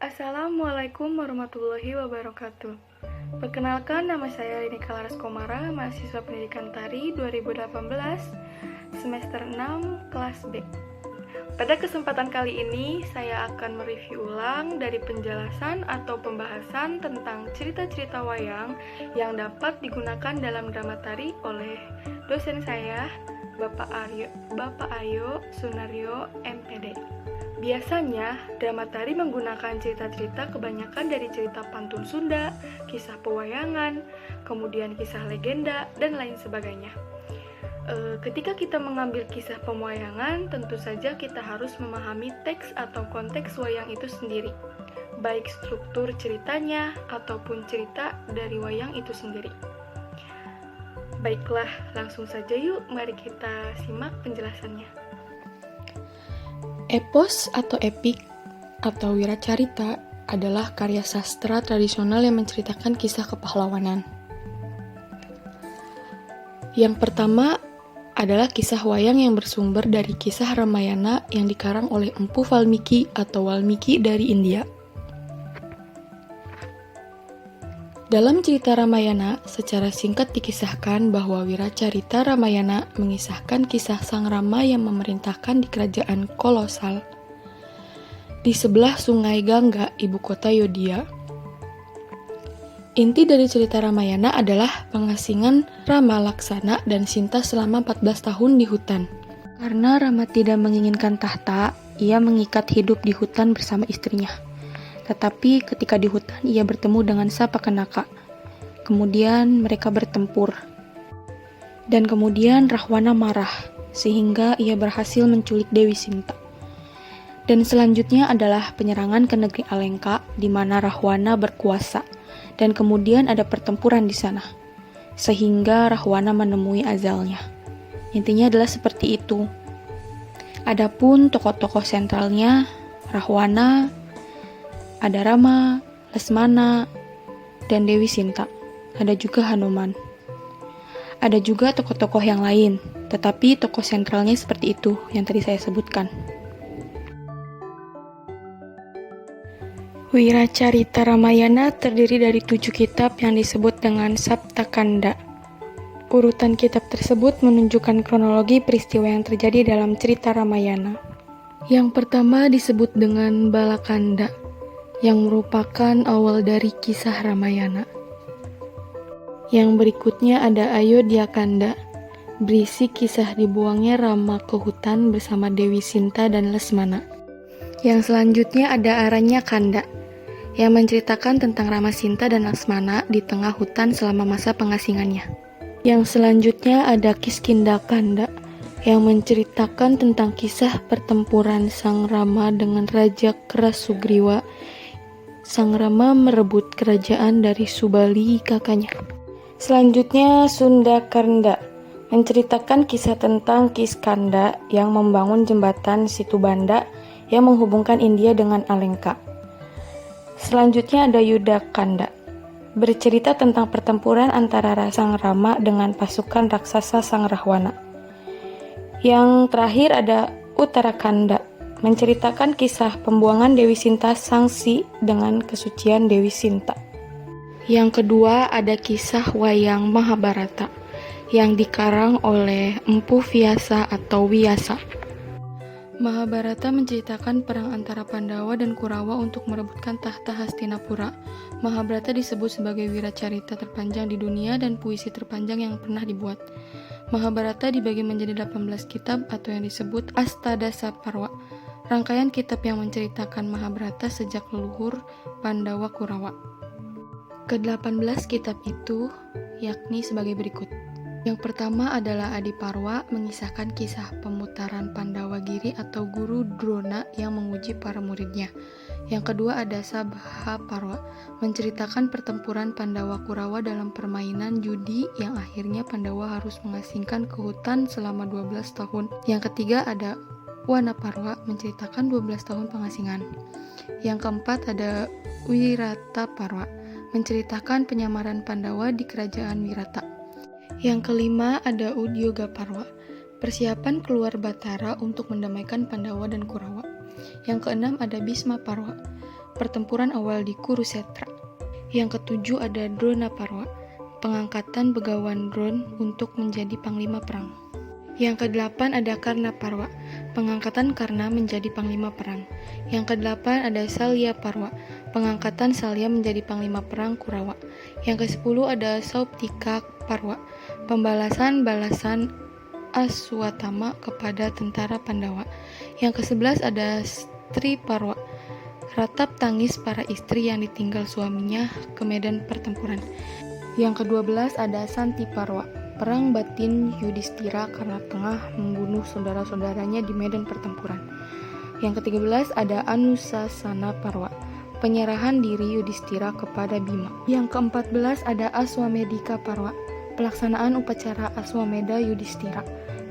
Assalamualaikum warahmatullahi wabarakatuh. Perkenalkan, nama saya Rini Kalaras Komara, mahasiswa pendidikan tari 2018, semester 6, kelas B. Pada kesempatan kali ini, saya akan mereview ulang dari penjelasan atau pembahasan tentang cerita-cerita wayang yang dapat digunakan dalam drama tari oleh dosen saya, Bapak Ayo Sunaryo, MPD. Biasanya, drama tari menggunakan cerita-cerita kebanyakan dari cerita pantun Sunda, kisah pewayangan, kemudian kisah legenda, dan lain sebagainya. Ketika kita mengambil kisah pewayangan, tentu saja kita harus memahami teks atau konteks wayang itu sendiri, baik struktur ceritanya ataupun cerita dari wayang itu sendiri. Baiklah, langsung saja yuk, mari kita simak penjelasannya. Epos atau epik atau wiracarita adalah karya sastra tradisional yang menceritakan kisah kepahlawanan. Yang pertama adalah kisah wayang yang bersumber dari kisah Ramayana yang dikarang oleh Empu Valmiki atau Walmiki dari India. Dalam cerita Ramayana, secara singkat dikisahkan bahwa wiracarita Ramayana mengisahkan kisah Sang Rama yang memerintahkan di kerajaan kolosal di sebelah sungai Gangga, ibu kota Yodhya. Inti dari cerita Ramayana adalah pengasingan Rama, Laksana, dan Sinta selama 14 tahun di hutan. Karena Rama tidak menginginkan tahta, ia mengikat hidup di hutan bersama istrinya. Tetapi ketika di hutan, ia bertemu dengan Sapakenaka. Kemudian mereka bertempur. Dan kemudian Rahwana marah, sehingga ia berhasil menculik Dewi Sinta. Dan selanjutnya adalah penyerangan ke negeri Alengka, di mana Rahwana berkuasa. Dan kemudian ada pertempuran di sana, sehingga Rahwana menemui azalnya. Intinya adalah seperti itu. Adapun tokoh-tokoh sentralnya, Rahwana, ada Rama, Lesmana, dan Dewi Sinta. Ada juga Hanuman. Ada juga tokoh-tokoh yang lain, tetapi tokoh sentralnya seperti itu yang tadi saya sebutkan. Wiracarita Ramayana terdiri dari 7 kitab yang disebut dengan Saptakanda. Urutan kitab tersebut menunjukkan kronologi peristiwa yang terjadi dalam cerita Ramayana. Yang pertama disebut dengan Balakanda, yang merupakan awal dari kisah Ramayana. Yang berikutnya ada Ayodhyakanda, berisi kisah dibuangnya Rama ke hutan bersama Dewi Sinta dan Lesmana. Yang selanjutnya ada Aranyakanda, yang menceritakan tentang Rama, Sinta, dan Lesmana di tengah hutan selama masa pengasingannya. Yang selanjutnya ada Kiskindakanda, yang menceritakan tentang kisah pertempuran Sang Rama dengan Raja Krasugriwa. Sang Rama merebut kerajaan dari Subali, kakaknya. Selanjutnya Sundakarnda, menceritakan kisah tentang Kiskanda yang membangun jembatan Situbanda yang menghubungkan India dengan Alengka. Selanjutnya ada Yudakanda, bercerita tentang pertempuran antara Sang Rama dengan pasukan raksasa Sang Rahwana. Yang terakhir ada Uttarakanda, menceritakan kisah pembuangan Dewi Sinta Sangsi dengan kesucian Dewi Sinta. Yang kedua ada kisah wayang Mahabharata yang dikarang oleh Empu Vyasa atau Wiyasa. Mahabharata menceritakan perang antara Pandawa dan Kurawa untuk merebutkan tahta Hastinapura. Mahabharata disebut sebagai wiracarita terpanjang di dunia dan puisi terpanjang yang pernah dibuat. Mahabharata dibagi menjadi 18 kitab atau yang disebut Astadasa Parwa, rangkaian kitab yang menceritakan Mahabharata sejak leluhur Pandawa Kurawa. Ke-18 kitab itu yakni sebagai berikut. Yang pertama adalah Adiparwa, mengisahkan kisah pemutaran Pandawa Giri atau guru Drona yang menguji para muridnya. Yang kedua ada Sabha Parwa, menceritakan pertempuran Pandawa Kurawa dalam permainan judi yang akhirnya Pandawa harus mengasingkan ke hutan selama 12 tahun. Yang ketiga ada Wanaparwa, menceritakan 12 tahun pengasingan. Yang keempat ada Wirata Parwa, menceritakan penyamaran Pandawa di kerajaan Wirata. Yang kelima ada Udyoga Parwa, persiapan keluar Batara untuk mendamaikan Pandawa dan Kurawa. Yang keenam ada Bhisma Parwa, pertempuran awal di Kurusetra. Yang ketujuh ada Dronaparwa, pengangkatan Begawan Drona untuk menjadi panglima perang. Yang kedelapan ada Karnaparwa, pengangkatan Karna menjadi panglima perang. Yang kedelapan ada Salyaparwa, pengangkatan Salya menjadi panglima perang Kurawa. Yang kesepuluh ada Sauptika Parwa, pembalasan-balasan Aswatama kepada tentara Pandawa. Yang ke-11 ada Stri Parwa, ratap tangis para istri yang ditinggal suaminya ke medan pertempuran. Yang ke-12 ada Santi Parwa, perang batin Yudhistira karena tengah membunuh saudara-saudaranya di medan pertempuran. Yang ke-13 ada Anusasana Parwa, penyerahan diri Yudhistira kepada Bima. Yang ke-14 ada Aswamedika Parwa, pelaksanaan upacara Aswameda Yudhistira.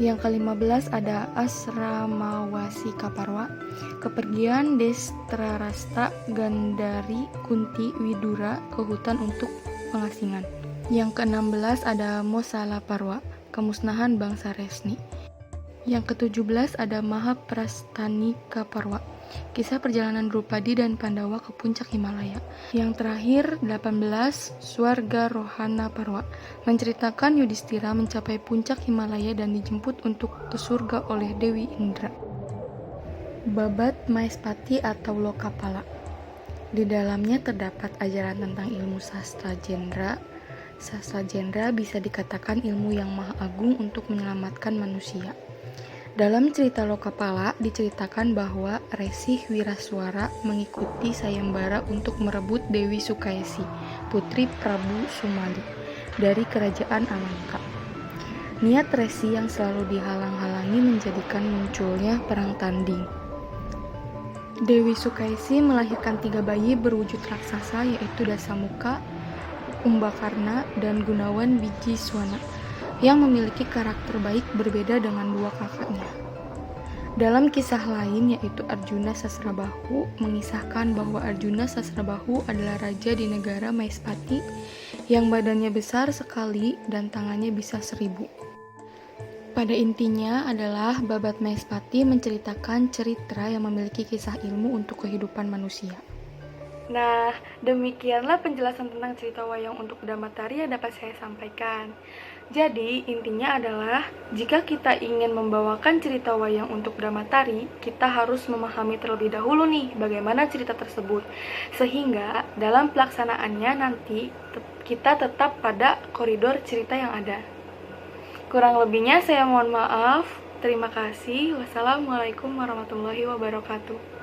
Yang ke-15 ada Asramawasika Parwa, kepergian Destrarasta, Gandari, Kunti, Widura ke hutan untuk pengasingan. Yang ke-16 ada Mosala Parwa, kemusnahan bangsa Resni. Yang ke-17 ada Mahaprastanika Parwa, kisah perjalanan Drupadi dan Pandawa ke puncak Himalaya. Yang terakhir 18 Swarga Rohana Parwa, menceritakan Yudhistira mencapai puncak Himalaya dan dijemput untuk ke surga oleh Dewi Indra. Babat Maespati atau Lokapala. Di dalamnya terdapat ajaran tentang ilmu sastra jendra. Sastra jendra bisa dikatakan ilmu yang maha agung untuk menyelamatkan manusia. Dalam cerita Lokapala diceritakan bahwa Resih Wiraswara mengikuti Sayembara untuk merebut Dewi Sukaisi, putri Prabu Sumali, dari kerajaan Alangka. Niat Resi yang selalu dihalang-halangi menjadikan munculnya perang tanding. Dewi Sukaisi melahirkan 3 bayi berwujud raksasa, yaitu Dasamuka, Kumbakarna, dan Gunawan Bijiswana, yang memiliki karakter baik berbeda dengan 2 kakaknya. Dalam kisah lain, yaitu Arjuna Sasrabahu, mengisahkan bahwa Arjuna Sasrabahu adalah raja di negara Maespati yang badannya besar sekali dan tangannya bisa 1000. Pada intinya adalah Babat Maespati menceritakan cerita yang memiliki kisah ilmu untuk kehidupan manusia. Nah, demikianlah penjelasan tentang cerita wayang untuk Damatari yang dapat saya sampaikan. Jadi, intinya adalah jika kita ingin membawakan cerita wayang untuk Damatari, kita harus memahami terlebih dahulu nih bagaimana cerita tersebut. Sehingga dalam pelaksanaannya nanti kita tetap pada koridor cerita yang ada. Kurang lebihnya saya mohon maaf. Terima kasih. Wassalamualaikum warahmatullahi wabarakatuh.